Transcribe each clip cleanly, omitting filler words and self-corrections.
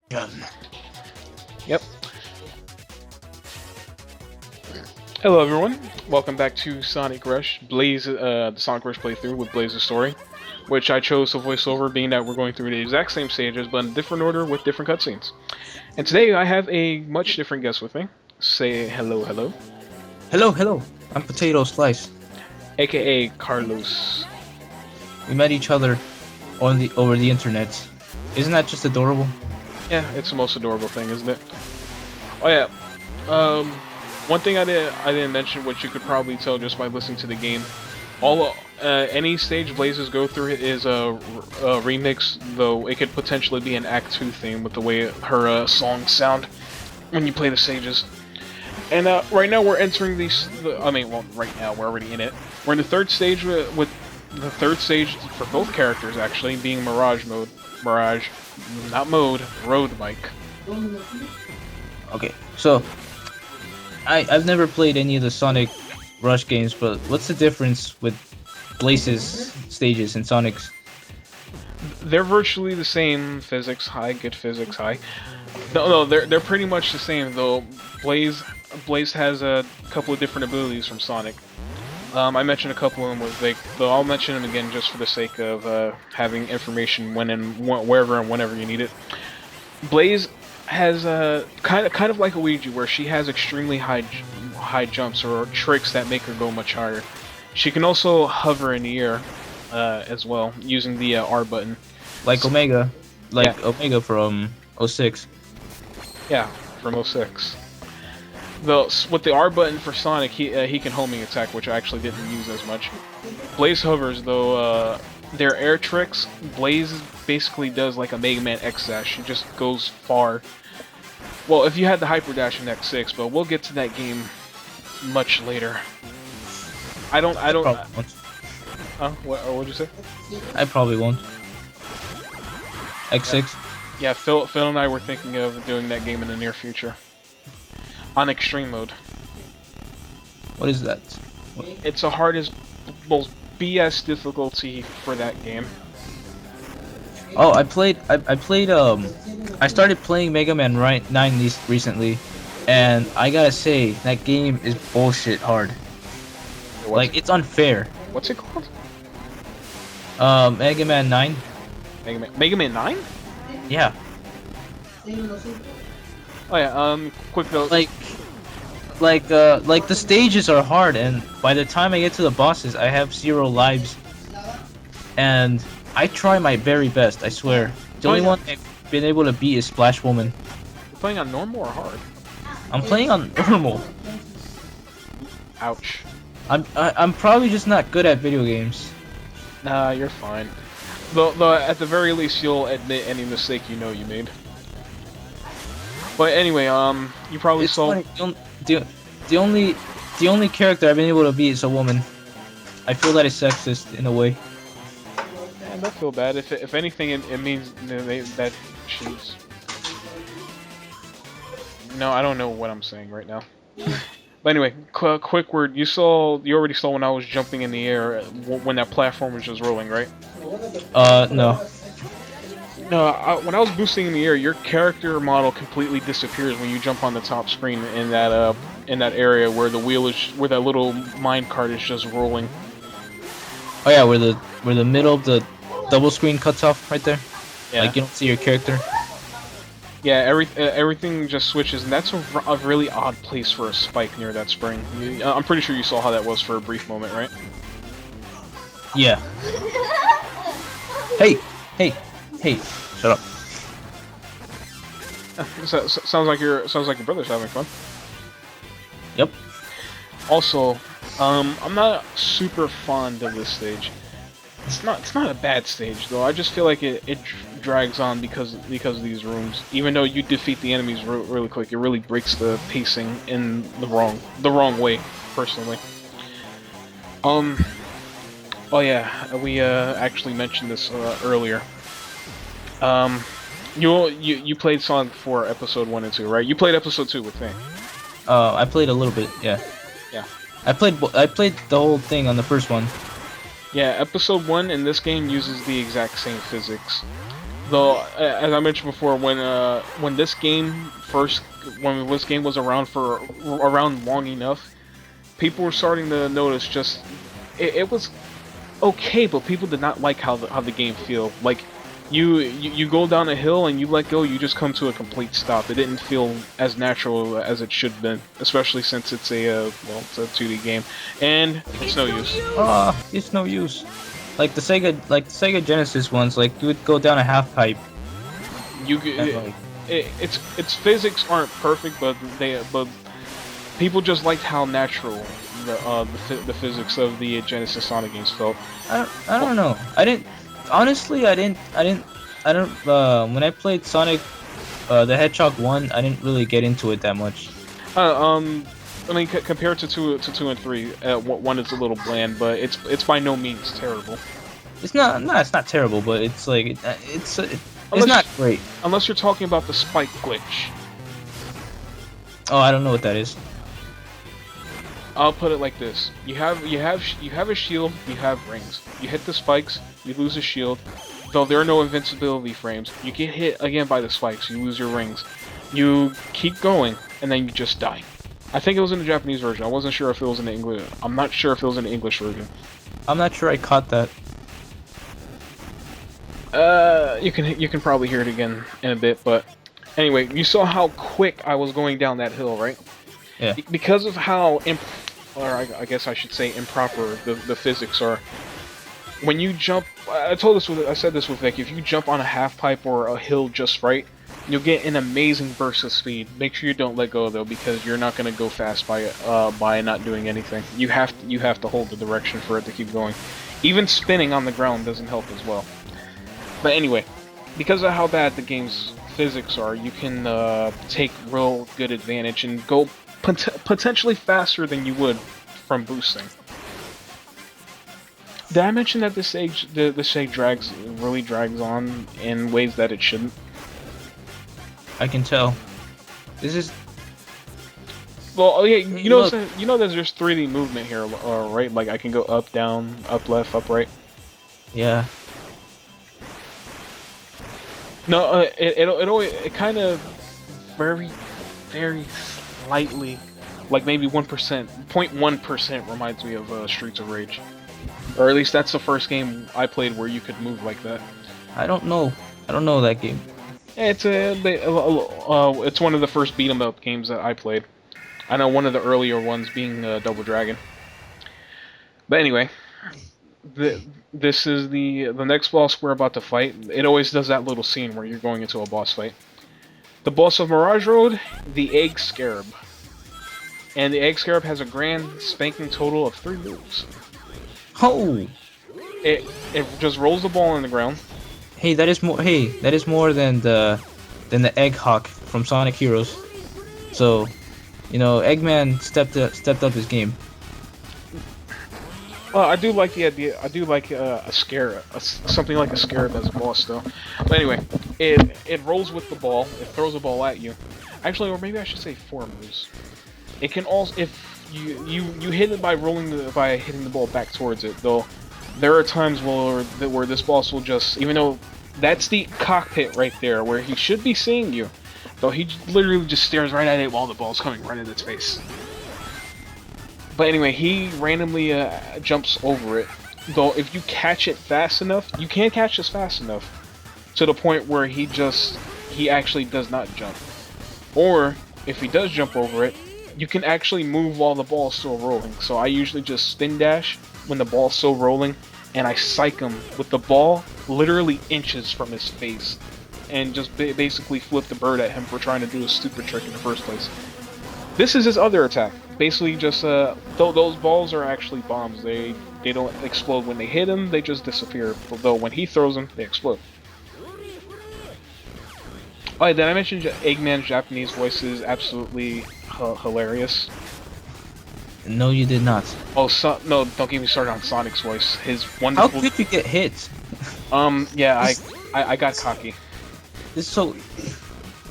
Gun. Yep. Hello everyone, welcome back to Sonic Rush, the Sonic Rush playthrough with Blaze's story, which I chose to voice over being that we're going through the exact same stages but in a different order with different cutscenes. And today I have a much different guest with me. Say hello, hello. Hello. I'm PotatoSlice. AKA Carlos. We met each other over the internet. Isn't that just adorable? Yeah, it's the most adorable thing, isn't it? Oh yeah, one thing I didn't mention, which you could probably tell just by listening to the game. Any stage Blazes go through is a remix, though it could potentially be an Act 2 theme with the way her songs sound when you play the stages. And right now we're entering right now we're already in it. We're in the third stage with the third stage for both characters actually being Mirage mode. Mirage, not mode, road bike. Okay, so I've never played any of the Sonic Rush games, but what's the difference with Blaze's stages and Sonic's? They're virtually the same physics high, good physics high. No, they're pretty much the same though. Blaze has a couple of different abilities from Sonic. I mentioned a couple of them though I'll mention them again just for the sake of having information wherever and whenever you need it. Blaze has kind of like a Luigi, where she has extremely high jumps or tricks that make her go much higher. She can also hover in the air as well using the R button. Like Omega, Omega from 06. Yeah, from 06. Though with the R button for Sonic, he can homing attack, which I actually didn't use as much. Blaze hovers though. Their air tricks, Blaze basically does like a Mega Man X dash. He just goes far. Well, if you had the Hyper Dash in X6, but we'll get to that game much later. I don't. Huh? What'd you say? I probably won't. X6. Yeah, Phil and I were thinking of doing that game in the near future. On extreme mode. What is that? It's the hardest, most BS difficulty for that game. Oh, I started playing Mega Man 9 recently, and I gotta say, that game is bullshit hard. Like, it's unfair. What's it called? Mega Man 9? Mega Man 9? Yeah. Oh yeah, quick note. Like the stages are hard, and by the time I get to the bosses, I have 0 lives. And I try my very best, I swear. The only one I've been able to beat is Splash Woman. You're playing on normal or hard? I'm playing on normal. Ouch. I'm probably just not good at video games. Nah, you're fine. Though at the very least, you'll admit any mistake you know you made. But anyway, you probably saw. The only character I've been able to beat is a woman. I feel that it's sexist in a way. I don't feel bad. If anything, it means that she's. No, I don't know what I'm saying right now. But anyway, quick word. You already saw when I was jumping in the air when that platform was just rolling, right? No. No, when I was boosting in the air, your character model completely disappears when you jump on the top screen in that area where where that little minecart is just rolling. Oh yeah, where the middle of the double screen cuts off right there. Yeah. Like you don't see your character. Yeah, everything just switches, and that's a really odd place for a spike near that spring. I'm pretty sure you saw how that was for a brief moment, right? Yeah. Hey, shut up. Sounds like your brother's having fun. Yep. Also, I'm not super fond of this stage. It's not a bad stage though. I just feel like it drags on because of these rooms. Even though you defeat the enemies really quick, it really breaks the pacing in the wrong way, personally. Oh yeah, we actually mentioned this earlier. You played Sonic 4 episode 1 and 2, right? You played episode 2 with me. I played a little bit, yeah. Yeah. I played the whole thing on the first one. Yeah, episode 1 in this game uses the exact same physics. Though, as I mentioned before, when this game was around long enough, people were starting to notice just it was okay, but people did not like how the game feel. Like you go down a hill and you let go, you just come to a complete stop. It didn't feel as natural as it should have been, especially since it's it's a 2D game, and it's no use. It's no use. Like the Sega Genesis ones, like you would go down a half pipe. Its physics aren't perfect, but people just liked how natural the physics of the Genesis Sonic games felt. I don't know. I didn't. Honestly, I don't. When I played Sonic, the Hedgehog 1, I didn't really get into it that much. I mean, compared to two and 3, one is a little bland, but it's by no means terrible. It's not. No, it's not terrible, but it's like it's not great. Unless you're talking about the spike glitch. Oh, I don't know what that is. I'll put it like this: you have a shield, you have rings. You hit the spikes, you lose a shield. Though there are no invincibility frames, you get hit again by the spikes, you lose your rings. You keep going, and then you just die. I think it was in the Japanese version. I wasn't sure if it was in the English. I'm not sure if it was in the English version. I'm not sure I caught that. You can probably hear it again in a bit, but anyway, you saw how quick I was going down that hill, right? Yeah. Because of how I guess I should say improper the physics are. When you jump, I said this with Vic. If you jump on a half pipe or a hill just right, you'll get an amazing burst of speed. Make sure you don't let go though, because you're not gonna go fast by not doing anything. You have to hold the direction for it to keep going. Even spinning on the ground doesn't help as well. But anyway, because of how bad the game's physics are, you can take real good advantage and go potentially faster than you would from boosting. Did I mention that the stage really drags on in ways that it shouldn't? I can tell. This is. Well, oh yeah, you know there's just 3D movement here, right? Like I can go up, down, up, left, up, right. Yeah. No, it kind of very slightly, like maybe 0.1% reminds me of Streets of Rage, or at least that's the first game I played where you could move like that. I don't know that game. It's one of the first beat 'em up games that I played. I know one of the earlier ones being Double Dragon. But anyway, this is the next boss we're about to fight. It always does that little scene where you're going into a boss fight. The boss of Mirage Road, the Egg Scarab. And the Egg Scarab has a grand spanking total of 3 moves. Oh! It just rolls the ball on the ground. Hey, that is more. Hey, that is more than the Egg Hawk from Sonic Heroes. So, you know, Eggman stepped up his game. Well, I do like the idea. I do like a scarab, something like a scarab as a boss, though. But anyway, it rolls with the ball. It throws a ball at you. Actually, or maybe I should say 4 moves. It can also, if you hit it by hitting the ball back towards it. Though there are times where this boss will just, even though that's the cockpit right there where he should be seeing you, though he literally just stares right at it while the ball's coming right at its face. But anyway, he randomly jumps over it. Though if you catch it fast enough, you can't catch this fast enough to the point where he actually does not jump. Or if he does jump over it, you can actually move while the ball's still rolling. So I usually just spin dash when the ball's still rolling, and I psych him with the ball literally inches from his face, and just basically flip the bird at him for trying to do a stupid trick in the first place. This is his other attack. Basically just, those balls are actually bombs. They don't explode when they hit him, they just disappear. Though when he throws them, they explode. Oh yeah, did I mention Eggman's Japanese voice is absolutely hilarious? No, you did not. Oh, no, don't get me started on Sonic's voice. His wonderful... How could you get hit? Yeah, I got cocky. This is so...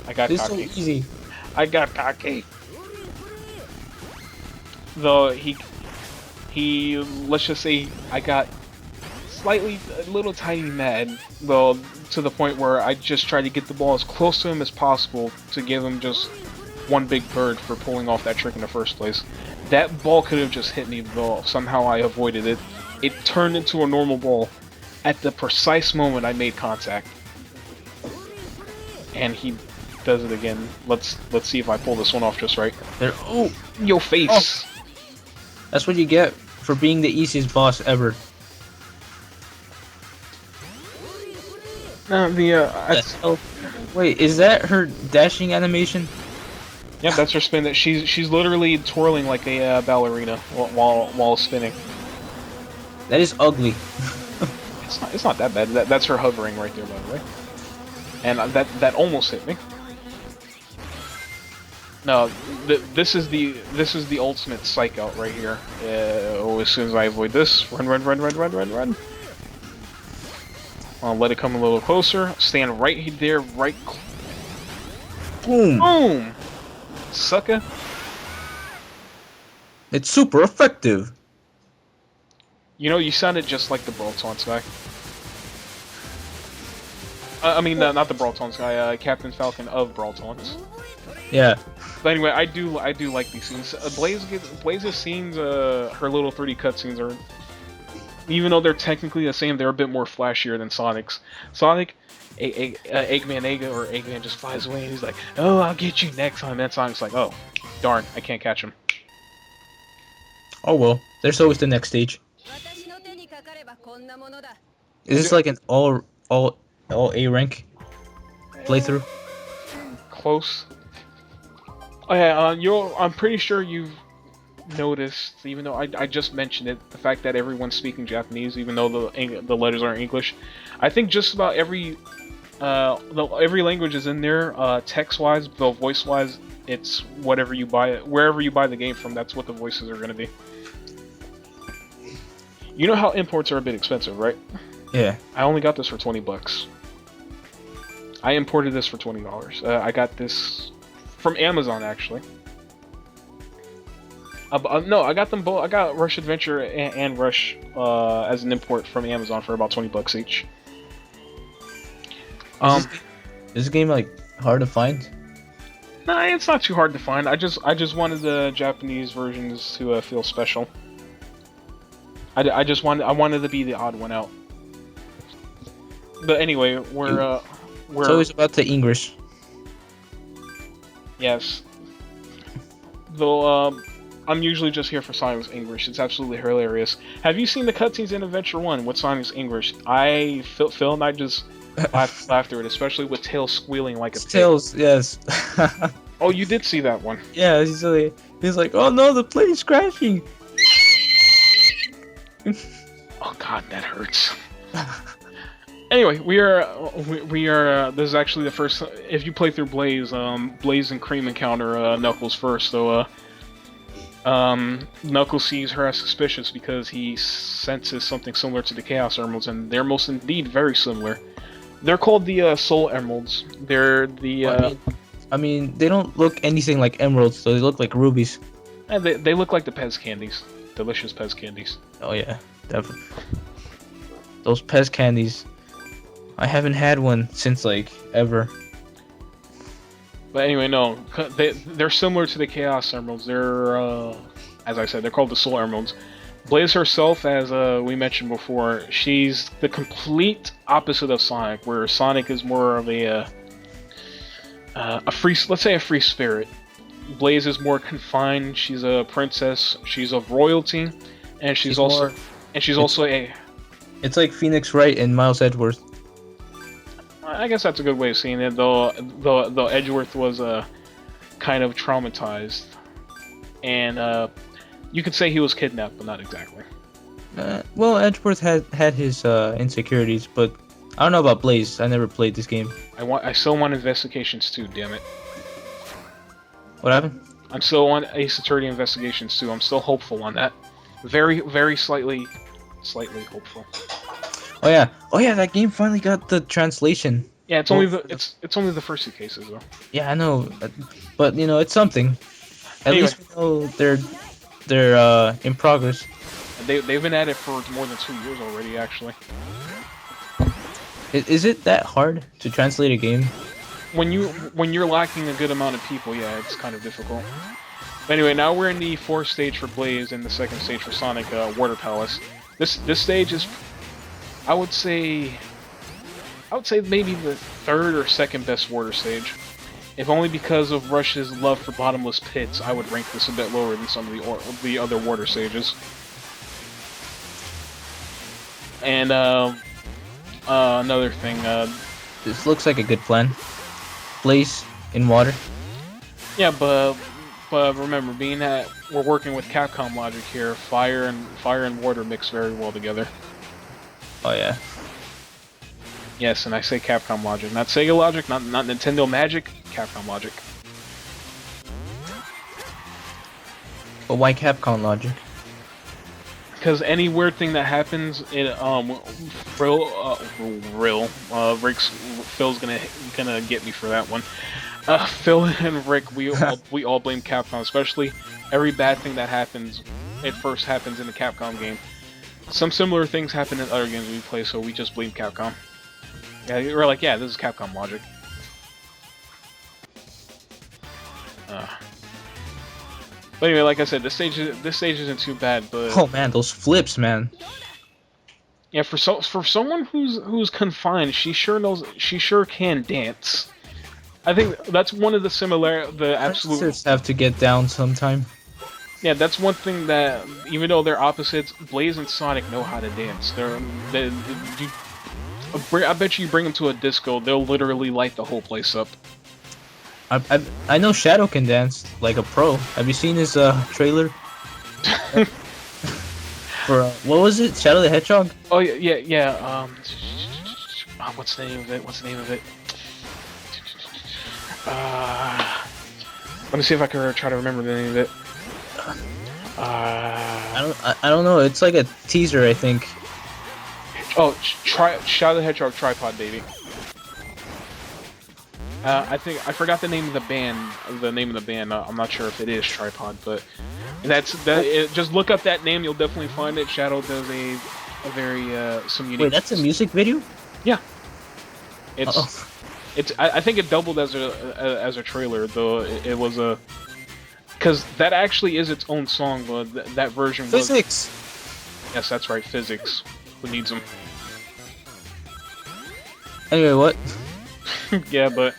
This is so easy. I got cocky. Though he let's just say I got a little tiny mad, though, to the point where I just try to get the ball as close to him as possible to give him just one big bird for pulling off that trick in the first place. That ball could have just hit me, though somehow I avoided it. It turned into a normal ball at the precise moment I made contact. And he does it again. Let's see if I pull this one off just right. There. Oh, Your face! Oh. That's what you get for being the easiest boss ever. Wait, is that her dashing animation? Yep, that's her spin. She's literally twirling like a ballerina while spinning. That is ugly. It's not that bad. That's her hovering right there, by the way. And that almost hit me. No, this is the ultimate psych out right here. As soon as I avoid this, run. I'll let it come a little closer. Stand right there, Boom. Boom! Sucker. It's super effective. You know, you sounded just like the Brawl Taunts guy. I mean, not the Brawl Taunts guy, Captain Falcon of Brawl Taunts. Yeah. But anyway, I do like these scenes. Blaze's scenes, her little 3D cutscenes are, even though they're technically the same, they're a bit more flashier than Sonic's. Sonic, Eggman just flies away and he's like, "Oh, I'll get you next time." And Sonic's like, "Oh, darn, I can't catch him." Oh well, there's always the next stage. Is this like an all A rank playthrough? Close. Oh yeah, I'm pretty sure you've noticed, even though I just mentioned it, the fact that everyone's speaking Japanese, even though the letters aren't English. I think just about every language is in there, text-wise, though voice-wise, it's whatever you buy it, wherever you buy the game from, that's what the voices are going to be. You know how imports are a bit expensive, right? Yeah. I only got this for 20 bucks. I imported this for $20. I got this from Amazon, actually. No, I got them both. I got Rush Adventure and Rush as an import from Amazon for about 20 bucks each. Is this game like hard to find? Nah, it's not too hard to find. I just wanted the Japanese versions to feel special. I wanted to be the odd one out. But anyway, we're It's always about the English. Yes. Though I'm usually just here for Sonic's English. It's absolutely hilarious. Have you seen the cutscenes in Adventure 1 with Sonic's English? Phil and I just laughed through it, especially with Tails squealing like a pig. Tails, yes. Oh, you did see that one. Yeah, he's like, oh no, the plane's crashing. Oh god, that hurts. Anyway, we are. This is actually the first. If you play through Blaze, Blaze and Cream encounter Knuckles first. So, Knuckles sees her as suspicious because he senses something similar to the Chaos Emeralds, and they're most indeed very similar. They're called the Soul Emeralds. They're the. I mean, they don't look anything like emeralds, so they look like rubies. And they look like the Pez candies, delicious Pez candies. Oh yeah, definitely. Those Pez candies. I haven't had one since like ever. But anyway, no, they're similar to the Chaos Emeralds. They're, as I said, they're called the Soul Emeralds. Blaze herself, as we mentioned before, she's the complete opposite of Sonic, where Sonic is more of a free, let's say a free spirit. Blaze is more confined. She's a princess. She's of royalty, and she's also a. It's like Phoenix Wright and Miles Edgeworth. I guess that's a good way of seeing it, though Edgeworth was kind of traumatized, and you could say he was kidnapped, but not exactly. Well, Edgeworth had his insecurities, but I don't know about Blaze. I never played this game. I still want Investigations 2, damn it. What happened? I'm still on Ace Attorney Investigations 2. I'm still hopeful on that. Very, very slightly hopeful. Oh yeah, that game finally got the translation. Yeah, it's only the first two cases though. Yeah, I know, but you know, it's something. At Anyway. least we know they're in progress. they've been at it for more than 2 years already, actually. Is it that hard to translate a game? When you're lacking a good amount of people, yeah, it's kind of difficult. But anyway, now we're in the 4th stage for Blaze and the 2nd stage for Sonic, Water Palace. This stage is, I would say maybe the 3rd or 2nd best water stage. If only because of Rush's love for bottomless pits, I would rank this a bit lower than some of the other water stages. And another thing, This looks like a good plan. Blaze in water. yeah, but remember, being that we're working with Capcom logic here, fire and water mix very well together. Oh yeah. Yes, and I say Capcom logic, not Sega logic, not Nintendo Magic, Capcom logic. But why Capcom logic? Because any weird thing that happens, Phil's gonna get me for that one. Phil and Rick, we all blame Capcom, especially every bad thing that happens. It first happens in the Capcom game. Some similar things happen in other games we play, so we just blame Capcom. Yeah, we're like, yeah, this is Capcom logic. But anyway, like I said, this stage isn't too bad, but Oh man, those flips, man. yeah, for someone who's confined, she sure can dance. I think that's one of the absolute. Dancers have to get down sometime. Yeah, that's one thing that even though they're opposites, Blaze and Sonic know how to dance. I bet you bring them to a disco, they'll literally light the whole place up. I know Shadow can dance like a pro. Have you seen his trailer? For what was it? Shadow the Hedgehog? Oh yeah. What's the name of it? Let me see if I can try to remember the name of it. I don't know. It's like a teaser, I think. Oh, Shadow the Hedgehog Tripod Baby. I think I forgot the name of the band. I'm not sure if it is Tripod, but just look up that name. You'll definitely find it. Shadow does a very some unique. Wait, that's a music video? Yeah. I think it doubled as a trailer, though it was a. Because that actually is its own song, but that version was. Physics. Yes, that's right. Physics. Who needs them? Anyway, what? Yeah, but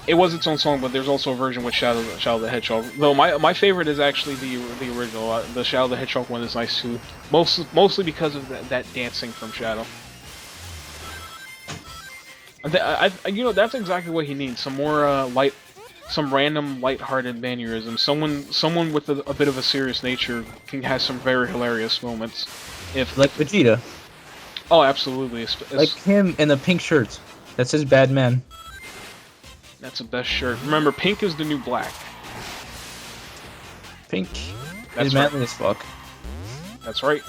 it was its own song, but there's also a version with Shadow the Hedgehog. Though my favorite is actually the original. The Shadow the Hedgehog one is nice too. Mostly because of that dancing from Shadow. That's exactly what he needs. Some more some random light-hearted mannerism. Someone with a bit of a serious nature can have some very hilarious moments. Like Vegeta. Oh, absolutely. Like him in a pink shirt. That says Bad Man. That's the best shirt. Remember, pink is the new black. Pink That's is manly as fuck. That's right.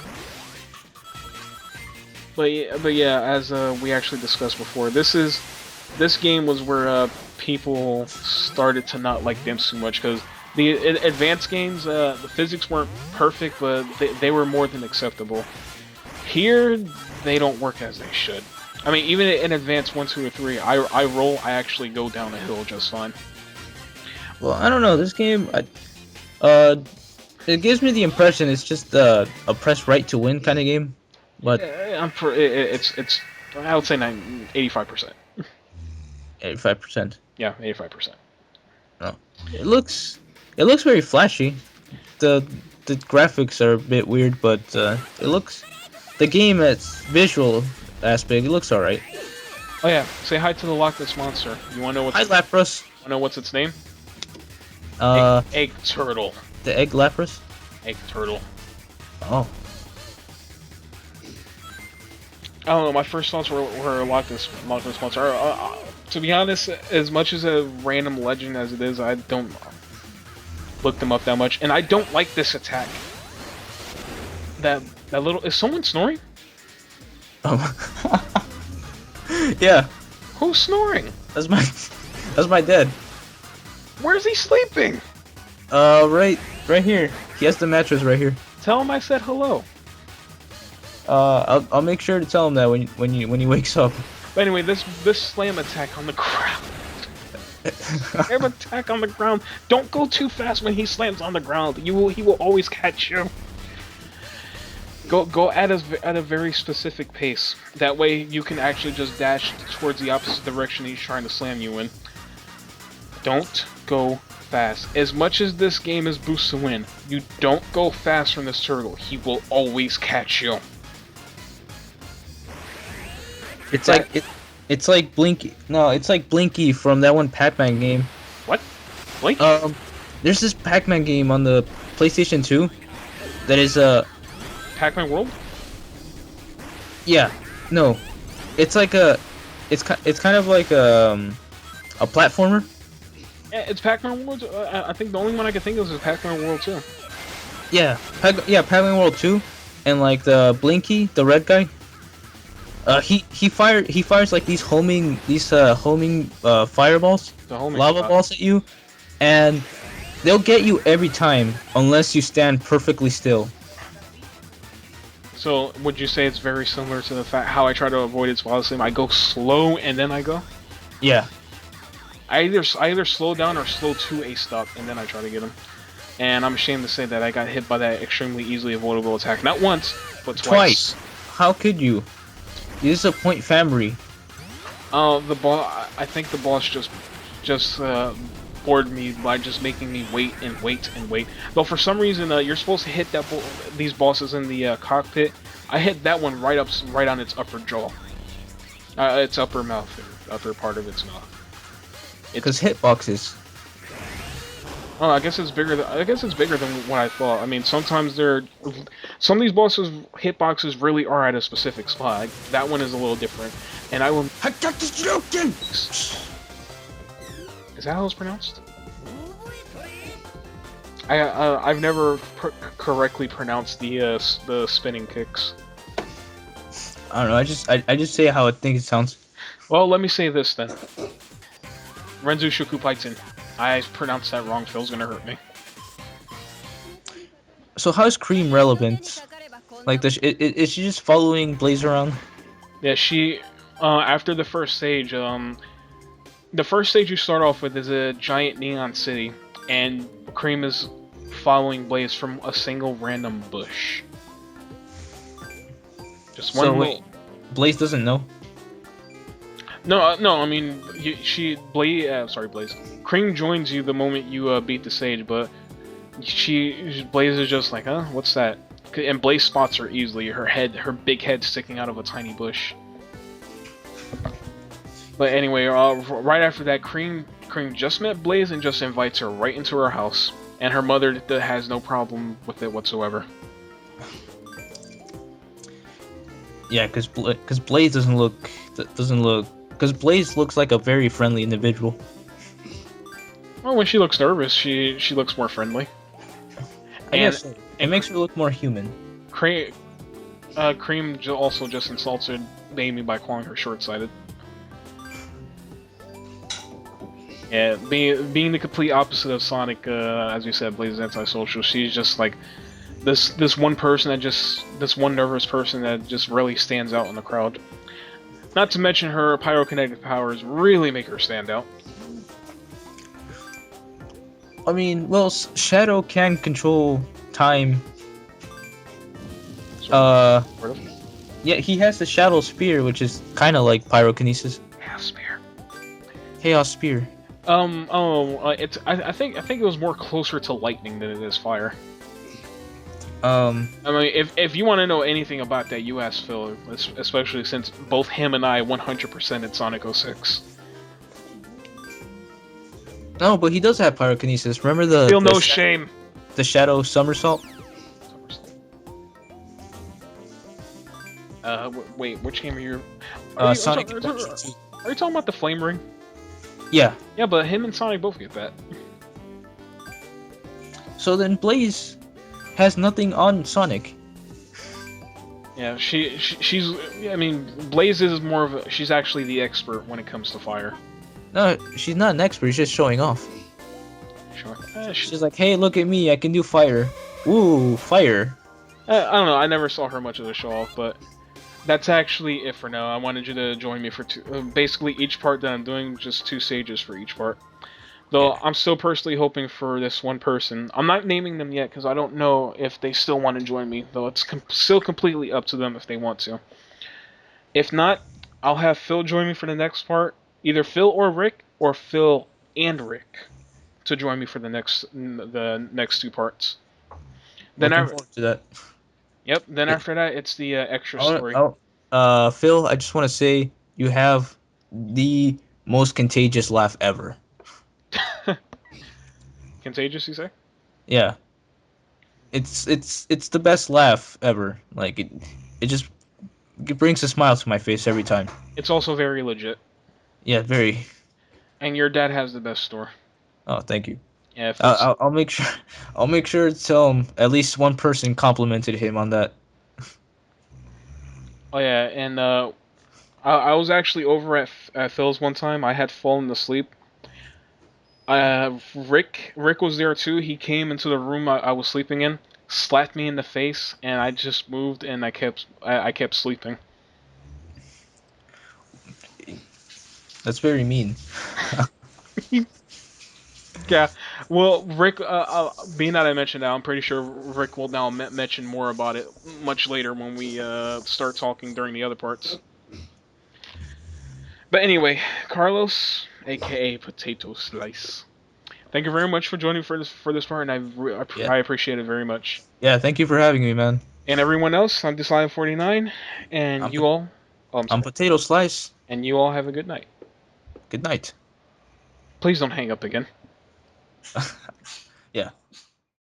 But yeah, as we actually discussed before, this game was where people started to not like them too much, because the advanced games, the physics weren't perfect, but they were more than acceptable. Here, they don't work as they should. I mean, even in Advanced 1, 2, or 3, I actually go down a hill just fine. Well, I don't know. This game, it gives me the impression it's just a press right to win kind of game. But it's I would say 85%. 85%. Yeah, 85%. Oh. It looks very flashy. The graphics are a bit weird, but it looks. The game, its visual aspect, it looks alright. Oh yeah, say hi to the Loch Ness Monster. You wanna know what's? Hi, Lapras. Wanna know what's its name? Egg turtle. The egg Lapras. Egg turtle. Oh. I don't know. My first thoughts were Loch Ness Monster. To be honest, as much as a random legend as it is, I don't look them up that much, and I don't like this attack. That little. Is someone snoring? Oh. Yeah. Who's snoring? That's my dad. Where's he sleeping? Right here. He has the mattress right here. Tell him I said hello. I'll make sure to tell him that when he wakes up. But anyway, this slam attack on the ground. Slam attack on the ground. Don't go too fast when he slams on the ground. He will always catch you. Go at a very specific pace. That way you can actually just dash towards the opposite direction he's trying to slam you in. Don't go fast. As much as this game is boost to win, you don't go fast from this turtle. He will always catch you. It's like Blinky. No, it's like Blinky from that one Pac-Man game. What? Blink? There's this Pac-Man game on the PlayStation 2 that is Pac-Man World? Yeah, no, it's like it's kind of like a platformer. Yeah, it's Pac-Man World. I think the only one I can think of is Pac-Man World 2. Yeah, Pac-Man World 2, and like the Blinky, the red guy. He fires like these homing fireballs, lava balls at you, and they'll get you every time unless you stand perfectly still. So, would you say it's very similar to the fact how I try to avoid its while I go slow and then I go? Yeah. I either slow down or slow to a stop and then I try to get him. And I'm ashamed to say that I got hit by that extremely easily avoidable attack. Not once, but twice. How could you? This is a point Famry. The boss. I think the boss just bored me by just making me wait and wait and wait. Though for some reason, you're supposed to hit these bosses in the cockpit. I hit that one right on its upper jaw, its upper mouth, upper part of its mouth. Because hitboxes. Oh, I guess it's bigger than what I thought. I mean, sometimes some of these bosses hitboxes really are at a specific spot. Like, that one is a little different, and I will. Is that how it's pronounced? I've never correctly pronounced the spinning kicks. I don't know. I just say how I think it sounds. Well, let me say this then. Renzu Shukupaiten. I pronounced that wrong. Phil's gonna hurt me. So how's Cream relevant? Like, is she just following Blaze around? Yeah, she. After the first stage, the first stage you start off with is a giant neon city, and Cream is following Blaze from a single random bush. Just one. So wait, Blaze doesn't know? No, I mean, Blaze. Cream joins you the moment you beat the stage, but Blaze is just like, huh? What's that? And Blaze spots her easily. Her big head sticking out of a tiny bush. But anyway, right after that, Cream just met Blaze and just invites her right into her house, and her mother has no problem with it whatsoever. Yeah, because Blaze doesn't look. Because Blaze looks like a very friendly individual. Well, when she looks nervous, she looks more friendly. It makes her look more human. Cream also just insulted Amy by calling her short-sighted. Yeah, being the complete opposite of Sonic, as we said, Blaze is antisocial. She's just like this one nervous person that just really stands out in the crowd. Not to mention her pyrokinetic powers really make her stand out. I mean, well, Shadow can control time. Sort of. Yeah, he has the Shadow Spear, which is kind of like pyrokinesis. Chaos Spear. I think it was more closer to lightning than it is fire. I mean, if you want to know anything about that, you ask Phil, especially since both him and I 100% at Sonic 06. No, but he does have pyrokinesis. Remember Feel no shame. The Shadow Somersault? Wait, which game are you? Sonic. Are you talking about the Flame Ring? Yeah. Yeah, but him and Sonic both get that. So then Blaze has nothing on Sonic. Yeah, she's. I mean, Blaze is more of she's actually the expert when it comes to fire. No, she's not an expert. She's just showing off. Sure. She's like, hey, look at me. I can do fire. Ooh, fire. I don't know. I never saw her much as a show off, but that's actually it for now. I wanted you to join me for basically each part that I'm doing, just 2 stages for each part. Though Yeah. I'm still personally hoping for this one person. I'm not naming them yet because I don't know if they still want to join me. Though it's still completely up to them if they want to. If not, I'll have Phil join me for the next part. Either Phil or Rick, or Phil and Rick to join me for the next 2 parts. Then Looking I, forward to that. yep. Then Yeah, after that, it's the extra I'll, story. I'll, Phil, I just want to say you have the most contagious laugh ever. Contagious, you say? Yeah, it's the best laugh ever. Like it just it brings a smile to my face every time. It's also very legit. Yeah, very. And your dad has the best store. Oh, thank you. Yeah, if it's I'll make sure I'll make sure to tell him at least one person complimented him on that. oh yeah, and I was actually over at Phil's one time. I had fallen asleep. Rick was there too. He came into the room I was sleeping in, slapped me in the face, and I just moved and I kept sleeping. That's very mean. Yeah, well, Rick, being that I mentioned that, I'm pretty sure Rick will now mention more about it much later when we start talking during the other parts. But anyway, Carlos, aka Potato Slice, thank you very much for joining for this part, and Yeah, I appreciate it very much. yeah. Thank you for having me, man. And everyone else, I'm Dislion49, and I'm you all, oh, I'm I'm sorry, Potato Slice. and you all have a good night. Good night. Please don't hang up again. Yeah.